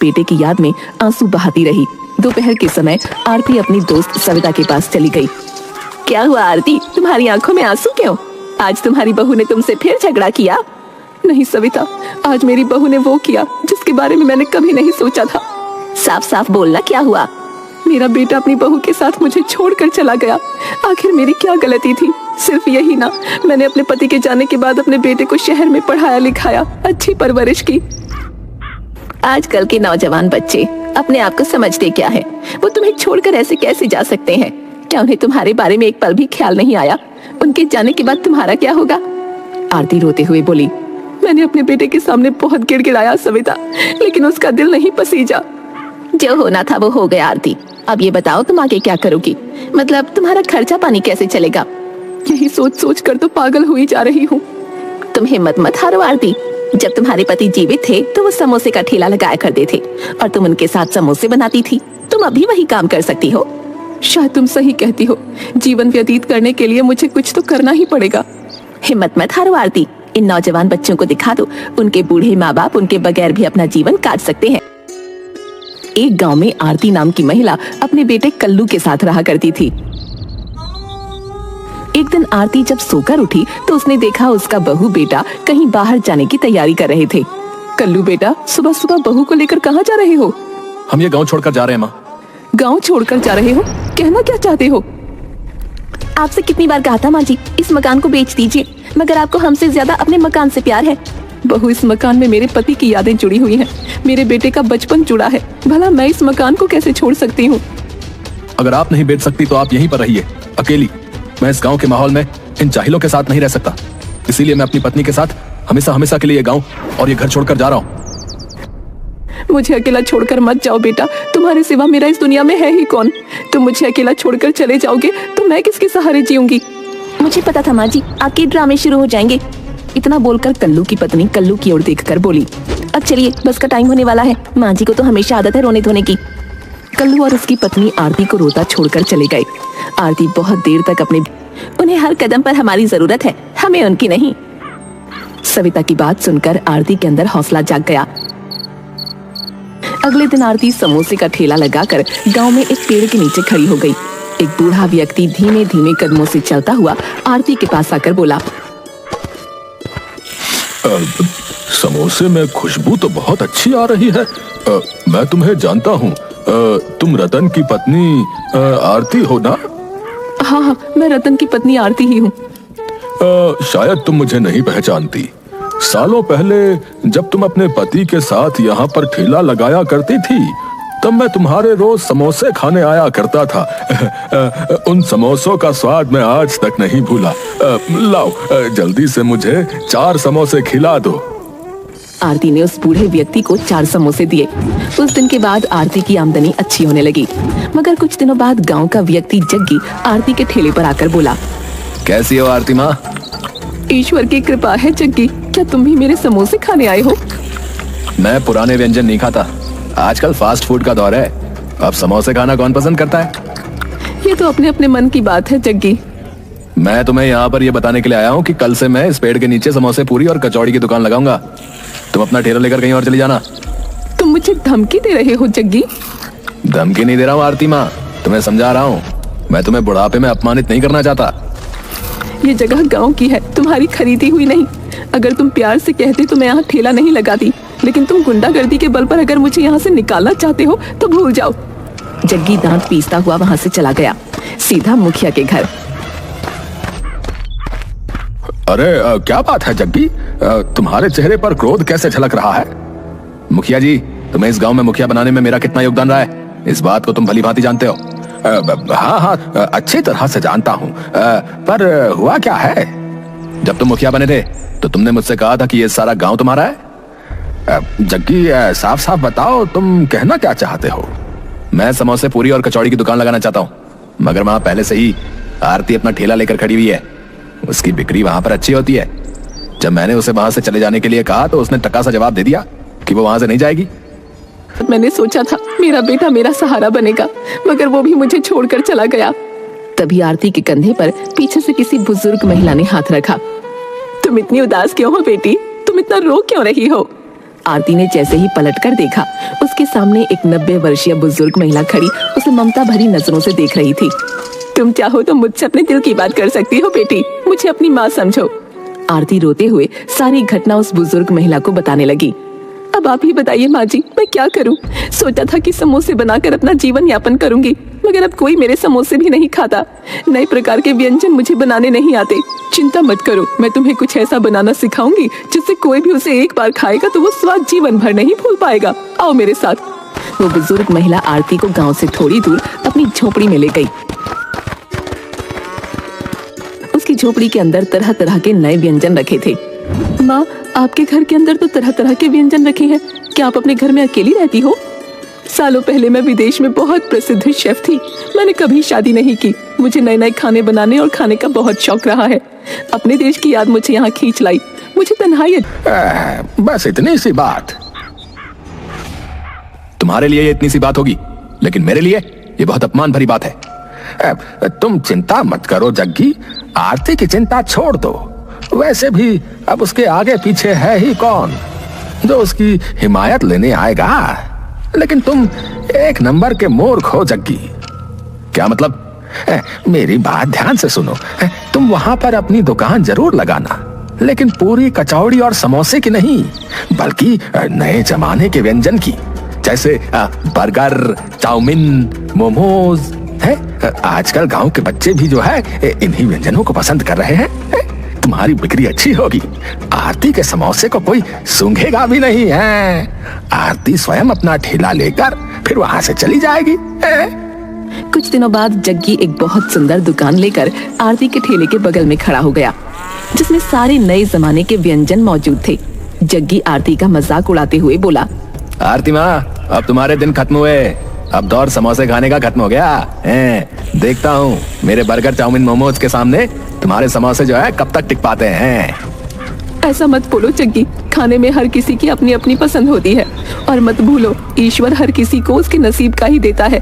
बेटे की याद में आंसू बहाती रही। दोपहर के समय आरती अपनी दोस्त सविता के पास चली गई। क्या हुआ आरती, तुम्हारी आंखों में आंसू क्यों? आज तुम्हारी बहू ने तुमसे फिर झगड़ा किया? नहीं सविता, आज मेरी बहू ने वो किया जिसके बारे में मैंने कभी नहीं सोचा था। साफ साफ बोलना, क्या हुआ? मेरा बेटा अपनी बहू के साथ मुझे छोड़कर चला गया। आखिर मेरी क्या गलती थी? सिर्फ यही ना, मैंने अपने पति के जाने के बाद अपने बेटे को शहर में पढ़ाया लिखाया, अच्छी परवरिश की। आजकल के नौजवान बच्चे अपने आप को समझते क्या है? वो तुम्हें छोड़कर ऐसे कैसे जा सकते हैं? क्या उन्हें तुम्हारे बारे में एक पल भी ख्याल नहीं आया? उनके जाने के बाद तुम्हारा क्या होगा? आरती रोते हुए बोली। मैंने अपने बेटे के सामने बहुत गिड़गिड़ाया सविता, लेकिन उसका दिल नहीं पसीजा। जो होना था वो हो गया आरती। अब ये बताओ, तुम आगे क्या करोगी? मतलब तुम्हारा खर्चा पानी कैसे चलेगा? यही सोच सोच कर तो पागल हुई जा रही हूँ। तुम हिम्मत मत हारो आरती। जब तुम्हारे पति जीवित थे तो वो समोसे का ठेला लगाया करते थे और तुम उनके साथ समोसे बनाती थी। तुम अभी वही काम कर सकती हो। शायद तुम सही कहती हो। जीवन व्यतीत करने के लिए मुझे कुछ तो करना ही पड़ेगा। हिम्मत मत हारो आरती। इन नौजवान बच्चों को दिखा दो, उनके बूढ़े माँ बाप उनके बगैर भी अपना जीवन काट सकते हैं। एक गांव में आरती नाम की महिला अपने बेटे कल्लू के साथ रहा करती थी। एक दिन आरती जब सोकर उठी तो उसने देखा उसका बहू बेटा कहीं बाहर जाने की तैयारी कर रहे थे। कल्लू बेटा, सुबह सुबह बहू को लेकर कहाँ जा रहे हो? हम ये गांव छोड़कर जा रहे हैं माँ। गांव छोड़कर जा रहे हो? कहना क्या चाहते हो? आपसे कितनी बार कहा था माँ जी, इस मकान को बेच दीजिए, मगर आपको हमसे ज्यादा अपने मकान से प्यार है। बहू, इस मकान में मेरे पति की यादें जुड़ी हुई हैं, मेरे बेटे का बचपन जुड़ा है। भला मैं इस मकान को कैसे छोड़ सकती हूँ? अगर आप नहीं बेच सकती तो आप यहीं पर रहिए अकेली। मैं इस गांव के माहौल में इन जाहिलों के साथ नहीं रह सकता, इसीलिए मैं अपनी पत्नी के साथ हमेशा हमेशा के लिए ये गांव और ये घर छोड़कर जा रहा हूँ। मुझे अकेला छोड़कर मत जाओ बेटा, तुम्हारे सिवा मेरा इस दुनिया में है ही कौन? तुम मुझे अकेला छोड़कर चले जाओगे तो मैं किसके सहारे जीऊंगी? मुझे पता था माँ जी, आपके ड्रामे शुरू हो जाएंगे। इतना बोलकर कल्लू की पत्नी कल्लू की ओर देखकर बोली, अब चलिए, बस का टाइम होने वाला है। माँ जी को तो हमेशा आदत है रोने धोने की। कल्लू और उसकी पत्नी आरती को रोता छोड़कर चले गए। आरती बहुत देर तक उन्हें हर कदम पर हमारी जरूरत है, हमें उनकी नहीं। सविता की बात सुनकर आरती के अंदर हौसला जाग गया। अगले दिन आरती समोसे का ठेला लगाकर गांव में एक पेड़ के नीचे खड़ी हो गई। एक बूढ़ा व्यक्ति धीमे धीमे कदमों से चलता हुआ आरती के पास आकर बोला, समोसे में खुशबू तो बहुत अच्छी आ रही है। मैं तुम्हें जानता हूँ। तुम रतन की पत्नी आरती हो ना? हाँ हाँ, मैं रतन की पत्नी आरती ही हूँ। शायद तुम मुझे नहीं पहचानती। सालों पहले जब तुम अपने पति के साथ यहाँ पर ठेला लगाया करती थी, तब मैं तुम्हारे रोज समोसे खाने आया करता था। उन समोसों का स्वाद मैं आज तक नहीं भूला। लाओ, जल्दी से मुझे 4 समोसे खिला दो। आरती ने उस बूढ़े व्यक्ति को 4 समोसे दिए। उस दिन के बाद आरती की आमदनी अच्छी होने लगी। मगर कुछ दिनों बाद गांव का व्यक्ति जग्गी आरती के ठेले पर आकर बोला, कैसी हो आरती माँ? ईश्वर की कृपा है जग्गी, क्या तुम भी मेरे समोसे खाने आए हो? मैं पुराने व्यंजन नहीं खाता, आजकल फास्ट फूड का दौर है। अब समोसे खाना कौन पसंद करता है? ये तो अपने अपने मन की बात है जग्गी। मैं तुम्हें यहाँ पर ये बताने के लिए आया हूँ कि कल से मैं इस पेड़ के नीचे समोसे पूरी और कचौड़ी की दुकान लगाऊंगा। तुम अपना ठेला लेकर कहीं और चली जाना। तुम मुझे धमकी दे रहे हो जग्गी? धमकी नहीं दे रहा हूँ आरती माँ, तुम्हें समझा रहा हूँ। मैं तुम्हें बुढ़ापे में अपमानित नहीं करना चाहता। ये जगह गांव की है, तुम्हारी खरीदी हुई नहीं। अगर तुम प्यार से कहते तो मैं यहाँ ठेला नहीं लगाती, लेकिन तुम गुंडागर्दी के बल पर अगर मुझे यहाँ से निकालना चाहते हो तो भूल जाओ। जग्गी दांत पीसता हुआ वहाँ से चला गया, सीधा मुखिया के घर। अरे क्या बात है जग्गी, तुम्हारे चेहरे पर क्रोध कैसे झलक रहा है? मुखिया जी, तुम्हें इस गांव में मुखिया बनाने में मेरा कितना योगदान रहा है, इस बात को तुम भली भांति जानते हो। हाँ हाँ, अच्छी तरह से जानता हूँ। पर हुआ क्या है? जब तुम मुखिया बने थे तो तुमने मुझसे कहा था कि ये सारा गांव तुम्हारा है। जग्गी, साफ साफ बताओ, तुम कहना क्या चाहते हो? मैं समोसे पूरी और कचौड़ी की दुकान लगाना चाहता हूँ, मगर वहां पहले से ही आरती अपना ठेला लेकर खड़ी हुई है। उसकी बिक्री वहां पर अच्छी होती है। जब मैंने उसे वहां से चले जाने के लिए कहा तो उसने टका सा जवाब दे दिया कि वो वहां से नहीं जाएगी। मैंने सोचा था मेरा बेटा मेरा सहारा बनेगा, मगर वो भी मुझे छोड़कर चला गया। तभी आरती के कंधे पर पीछे से किसी बुजुर्ग महिला ने हाथ रखा। तुम इतनी उदास क्यों हो बेटी? तुम इतना रो क्यों रही हो? आरती ने जैसे ही पलटकर देखा, उसके सामने एक 90 वर्षीय बुजुर्ग महिला खड़ी उसे ममता भरी नजरों से देख रही थी। तुम चाहो तो मुझसे अपने दिल की बात कर सकती हो बेटी, मुझे अपनी माँ समझो। आरती रोते हुए सारी घटना उस बुजुर्ग महिला को बताने लगी। अब आप ही बताइए माँ जी, मैं क्या करूं? सोचा था कि समोसे बनाकर अपना जीवन यापन करूंगी, मगर अब कोई मेरे समोसे भी नहीं खाता। नए प्रकार के व्यंजन मुझे बनाने नहीं आते। चिंता मत करो, मैं तुम्हें कुछ ऐसा बनाना सिखाऊंगी जिससे कोई भी उसे एक बार खाएगा तो वो स्वाद जीवन भर नहीं भूल पाएगा। आओ मेरे साथ। वो बुजुर्ग महिला आरती को गांव से थोड़ी दूर अपनी झोपड़ी में ले गई। उसकी झोपड़ी के अंदर तरह तरह के नए व्यंजन रखे थे। माँ, आपके घर के अंदर तो तरह तरह के व्यंजन रखे हैं। क्या आप अपने घर में अकेली रहती हो? सालों पहले मैं विदेश में बहुत प्रसिद्ध शेफ थी। मैंने कभी शादी नहीं की। मुझे नए नए खाने बनाने और खाने का बहुत शौक रहा है। अपने देश की याद मुझे यहाँ खींच लाई। मुझे तन्हाई बस इतनी सी बात। तुम्हारे लिए ये इतनी सी बात होगी, लेकिन मेरे लिए ये बहुत अपमान भरी बात है। तुम चिंता मत करो जग्गी, आरती की चिंता छोड़ दो। वैसे भी अब उसके आगे पीछे है ही कौन जो उसकी हिमायत लेने आएगा। लेकिन तुम एक नंबर के मूर्ख हो जग्गी। क्या मतलब? मेरी बात ध्यान से सुनो। तुम वहां पर अपनी दुकान जरूर लगाना, लेकिन पूरी कचौड़ी और समोसे की नहीं, बल्कि नए जमाने के व्यंजन की, जैसे बर्गर, चाउमीन, मोमोज है। आजकल गांव के बच्चे भी जो है इन्हीं व्यंजनों को पसंद कर रहे हैं। तुम्हारी बिक्री अच्छी होगी। आरती के समोसे को कोई सूंघेगा भी नहीं है। आरती स्वयं अपना ठेला लेकर फिर वहां से चली जाएगी। कुछ दिनों बाद जग्गी एक बहुत सुंदर दुकान लेकर आरती के ठेले के बगल में खड़ा हो गया, जिसमें सारे नए जमाने के व्यंजन मौजूद थे। जग्गी आरती का मजाक उड़ाते हुए बोला, आरती माँ, अब तुम्हारे दिन खत्म हुए। अब दौर समोसे खाने का खत्म हो गया। देखता हूँ मेरे बर्गर, चाउमीन, मोमोज के सामने तुम्हारे समोसे जो है कब तक टिक पाते हैं। ऐसा मत बोलो जग्गी, खाने में हर किसी की अपनी अपनी पसंद होती है। और मत भूलो, ईश्वर हर किसी को उसके नसीब का ही देता है।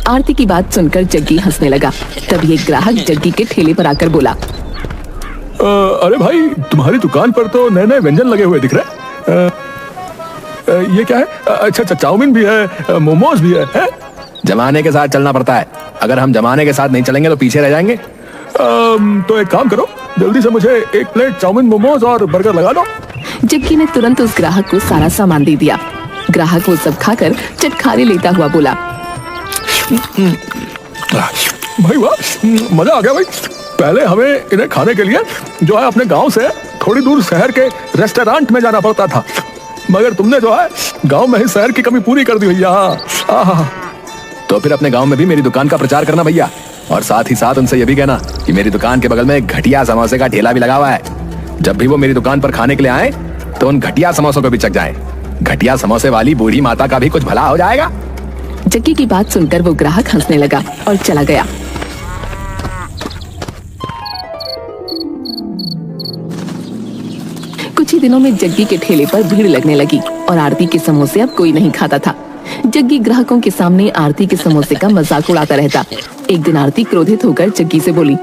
आरती की बात सुनकर जग्गी हंसने लगा। तब ये ग्राहक जग्गी के ठेले पर आकर बोला, अरे भाई, तुम्हारी दुकान पर तो नए नए व्यंजन लगे हुए दिख रहे। ये क्या है? अच्छा, चाउमीन भी है, मोमोज भी है। जमाने के साथ चलना पड़ता है। अगर हम जमाने के साथ नहीं चलेंगे तो पीछे रह जाएंगे। तो एक काम करो, जल्दी से मुझे एक प्लेट चाउमीन, मोमोज और बर्गर लगा दो। जग्गी ने तुरंत उस ग्राहक को सारा सामान दे दिया। ग्राहक वो सब खाकर चटखारे लेता हुआ बोला, भाई वाह, मजा आ गया भाई। पहले हमें इन्हें खाने के लिए जो है अपने गांव से थोड़ी दूर शहर के रेस्टोरेंट में जाना पड़ता था, मगर तुमने जो है गांव में ही शहर की कमी पूरी कर दी भैया। तो फिर अपने गांव में भी मेरी दुकान का प्रचार करना भैया, और साथ ही साथ उनसे ये भी कहना कि मेरी दुकान के बगल में एक घटिया समोसे का ठेला भी लगा हुआ है। जब भी वो मेरी दुकान पर खाने के लिए आए तो उन घटिया समोसों को भी चख जाए। घटिया समोसे वाली बूढ़ी माता का भी कुछ भला हो जाएगा। जग्गी की बात सुनकर वो ग्राहक हंसने लगा और चला गया। कुछ ही दिनों में जग्गी के ठेले पर भीड़ लगने लगी और आरती के समोसे अब कोई नहीं खाता था। जग्गी ग्राहकों के सामने आरती के समोसे का मजाक उड़ाता रहता। एक दिन आरती क्रोधित होकर जग्गी से बोली,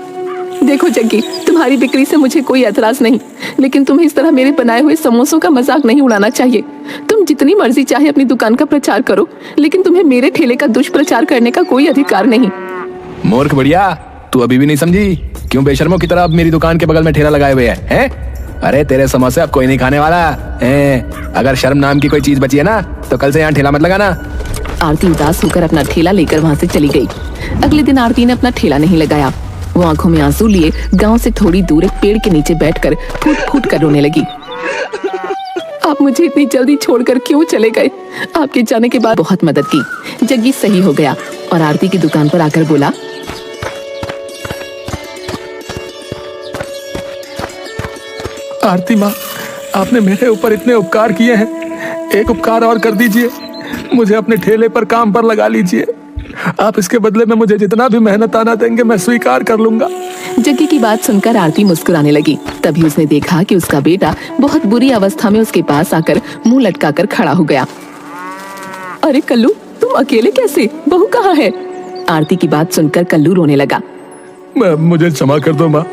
देखो जग्गी, तुम्हारी बिक्री से मुझे कोई एतराज नहीं, लेकिन तुम्हें इस तरह मेरे बनाए हुए समोसों का मजाक नहीं उड़ाना चाहिए। तुम जितनी मर्जी चाहे अपनी दुकान का प्रचार करो, लेकिन तुम्हें मेरे ठेले का दुष्प्रचार करने का कोई अधिकार नहीं। मूर्ख बढ़िया, तू अभी भी नहीं समझी? क्यों बेशर्मों की तरह अब मेरी दुकान के बगल में ठेला लगाए हुए हैं? अरे तेरे समोसे अब कोई नहीं खाने वाला है। अगर शर्म नाम की कोई चीज बची है ना तो कल से यहाँ ठेला मत लगाना। आरती उदास होकर अपना ठेला लेकर वहाँ से चली गई। अगले दिन आरती ने अपना ठेला नहीं लगाया। वो आंखों में आंसू लिए गांव से थोड़ी दूर एक पेड़ के नीचे बैठकर फूट फूट कर रोने लगी। आप मुझे इतनी जल्दी छोड़कर क्यों चले गए? आपके जाने के बाद बहुत मदद की। जग्गी सही हो गया और आरती की दुकान पर आकर बोला, आरती माँ, आपने मेरे ऊपर इतने उपकार किए हैं, एक उपकार और कर दीजिए, मुझे अपने ठेले पर काम पर लगा लीजिए। आप इसके बदले में मुझे जितना भी मेहनत आना देंगे मैं स्वीकार कर लूंगा। जग्गी की बात सुनकर आरती मुस्कुराने लगी। तभी उसने देखा कि उसका बेटा बहुत बुरी अवस्था में उसके पास आकर मुंह लटकाकर खड़ा हो गया। अरे कल्लू, तुम अकेले कैसे? बहू कहाँ है? आरती की बात सुनकर कल्लू रोने लगा। मुझे क्षमा कर दो माँ,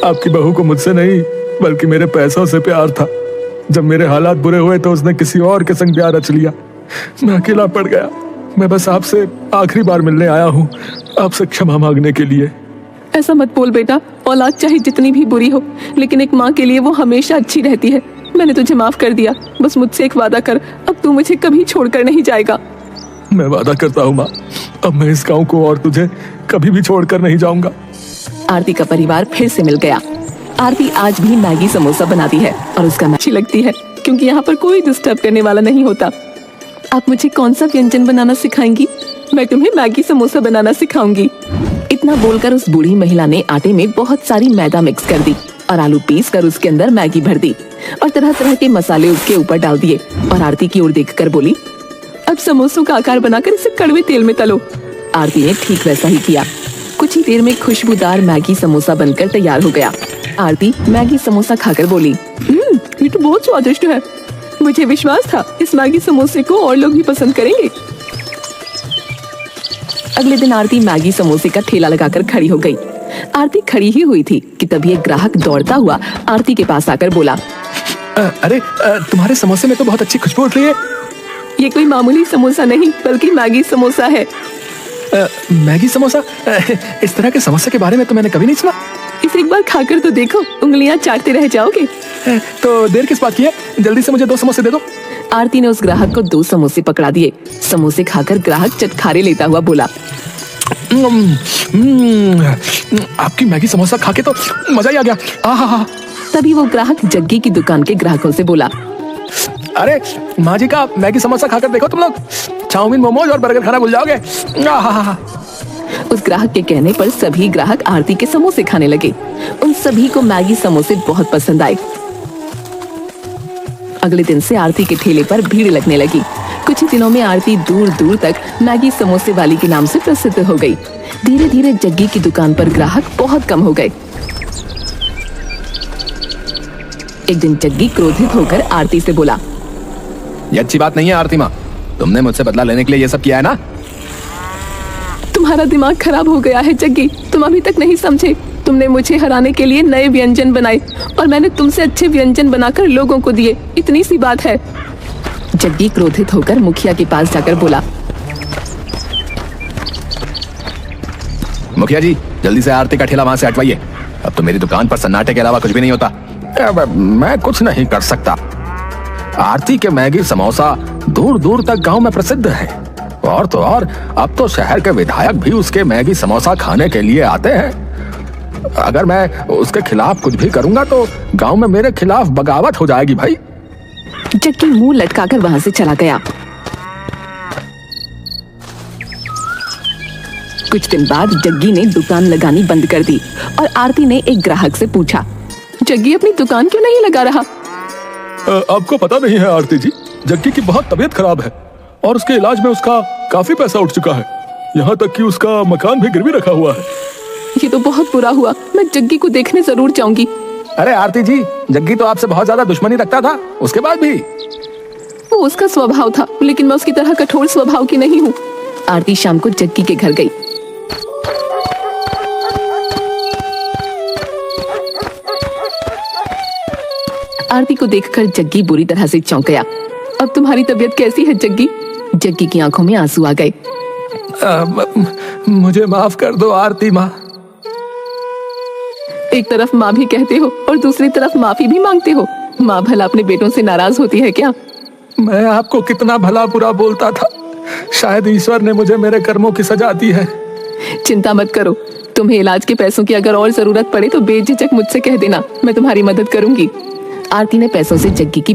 आपकी बहू को मुझसे नहीं बल्कि मेरे पैसों से प्यार था। जब मेरे हालात बुरे हुए तो उसने किसी और के संग प्यार रच लिया। मैं अकेला पड़ गया। मैं बस आपसे आखिरी बार मिलने आया हूँ, आपसे क्षमा मांगने के लिए। ऐसा मत बोल बेटा, औलाद चाहे जितनी भी बुरी हो लेकिन एक माँ के लिए वो हमेशा अच्छी रहती है। मैंने तुझे माफ कर दिया, बस मुझसे एक वादा कर, अब तू मुझे कभी छोड़कर नहीं जाएगा। मैं वादा करता हूँ माँ, अब मैं इस गाँव को और तुझे कभी भी छोड़कर नहीं जाऊंगा। आरती का परिवार फिर से मिल गया। आरती आज भी मैगी समोसा बनाती है और उसका अच्छी लगती है क्योंकि यहाँ पर कोई डिस्टर्ब करने वाला नहीं होता। आप मुझे कौन सा व्यंजन बनाना सिखाएंगी? मैं तुम्हें मैगी समोसा बनाना सिखाऊंगी। इतना बोलकर उस बूढ़ी महिला ने आटे में बहुत सारी मैदा मिक्स कर दी और आलू पीस कर उसके अंदर मैगी भर दी और तरह तरह के मसाले उसके ऊपर डाल दिए और आरती की ओर देखकर बोली, अब समोसों का आकार बनाकर इसे कड़वे तेल में तलो। आरती ने ठीक वैसा ही किया। कुछ ही देर में खुशबूदार मैगी समोसा बनकर तैयार हो गया। आरती मैगी समोसा खाकर बोली, ये तो बहुत स्वादिष्ट है। मुझे विश्वास था इस मैगी समोसे को और लोग भी पसंद करेंगे। अगले दिन आरती मैगी समोसे का ठेला लगाकर खड़ी हो गई। आरती खड़ी ही हुई थी कि तभी एक ग्राहक दौड़ता हुआ आरती के पास आकर बोला, अरे तुम्हारे समोसे में तो बहुत अच्छी खुशबू उठ रही है। ये कोई मामूली समोसा नहीं बल्कि मैगी समोसा है। मैगी समोसा? इस तरह के समोसे के बारे में तो मैंने कभी नहीं सुना। इसे एक बार खाकर तो देखो, उंगलियां चाटते रह जाओगे। तो देर किस बात की है, जल्दी से मुझे 2 समोसे दे दो। आरती ने उस ग्राहक को 2 समोसे पकड़ा दिए। समोसे खाकर ग्राहक चटखारे लेता हुआ बोला, आपकी मैगी समोसा खा के तो मजा ही आ गया। आहा। तभी वो ग्राहक जग्गी की दुकान के ग्राहकों से बोला, अरे माँ जी का मैगी समोसा खाकर देखो, तुम लोग चाउमीन मोमोज और बर्गर खाना भूल जाओगे। आहा। उस ग्राहक के कहने पर सभी ग्राहक आरती के समोसे खाने लगे। उन सभी को मैगी समोसे बहुत पसंद आए। अगले दिन से आरती के ठेले पर भीड़ लगने लगी। कुछ ही दिनों में आरती दूर दूर तक मैगी समोसे वाली के नाम से प्रसिद्ध हो गई। धीरे धीरे जग्गी की दुकान पर ग्राहक बहुत कम हो गए। एक दिन जग्गी क्रोधित होकर आरती से बोला, ये अच्छी बात नहीं है आरती माँ, तुमने मुझसे बदला लेने के लिए ये सब किया है ना। तुम्हारा दिमाग खराब हो गया है जग्गी, तुम अभी तक नहीं समझे। तुमने मुझे हराने के लिए नए व्यंजन बनाए और मैंने तुमसे अच्छे व्यंजन बनाकर लोगों को दिए, इतनी सी बात है। जग्गी क्रोधित होकर मुखिया के पास जाकर बोला, मुखिया जी जल्दी से आरती का ठेला वहां से हटवाइए। अब तो मेरी दुकान पर सन्नाटे के अलावा कुछ भी नहीं होता। मैं कुछ नहीं कर सकता। आरती के मैगी समोसा दूर दूर तक गांव में प्रसिद्ध है और तो और अब तो शहर के विधायक भी उसके मैगी समोसा खाने के लिए आते हैं। अगर मैं उसके खिलाफ कुछ भी करूंगा तो गांव में मेरे खिलाफ बगावत हो जाएगी भाई। जग्गी मुंह लटकाकर वहां से चला गया। कुछ दिन बाद जग्गी ने दुकान लगानी बंद कर दी और आरती ने एक ग्राहक से पूछा, जग्गी अपनी दुकान क्यों नहीं लगा रहा? आपको पता नहीं है आरती जी, जग्गी की बहुत तबीयत खराब है और उसके इलाज में उसका काफी पैसा उठ चुका है। यहाँ तक कि उसका मकान भी गिरवी रखा हुआ है। ये तो बहुत बुरा हुआ, मैं जग्गी को देखने जरूर जाऊंगी। अरे आरती जी, जग्गी तो आपसे बहुत ज्यादा दुश्मनी रखता था, उसके बाद भी। वो उसका स्वभाव था, लेकिन मैं उसकी तरह कठोर स्वभाव की नहीं हूँ। आरती शाम को जग्गी के घर गई। आरती को देखकर जग्गी बुरी तरह से चौंक गया। अब तुम्हारी तबीयत कैसी है जग्गी? जग्गी की आंखों में आंसू आ गए। मुझे माफ कर दो आरती माँ। एक तरफ माँ भी कहते हो और दूसरी तरफ माफी भी मांगते हो। माँ भला अपने बेटों से नाराज होती है क्या? मैं आपको कितना भला बुरा बोलता था, शायद ईश्वर ने मुझे मेरे कर्मों की सजा दी है। चिंता मत करो, तुम्हें इलाज के पैसों की अगर और जरूरत पड़े तो बेझिझक मुझसे कह देना, मैं तुम्हारी मदद करूंगी। आरती ने पैसों से जग्गी की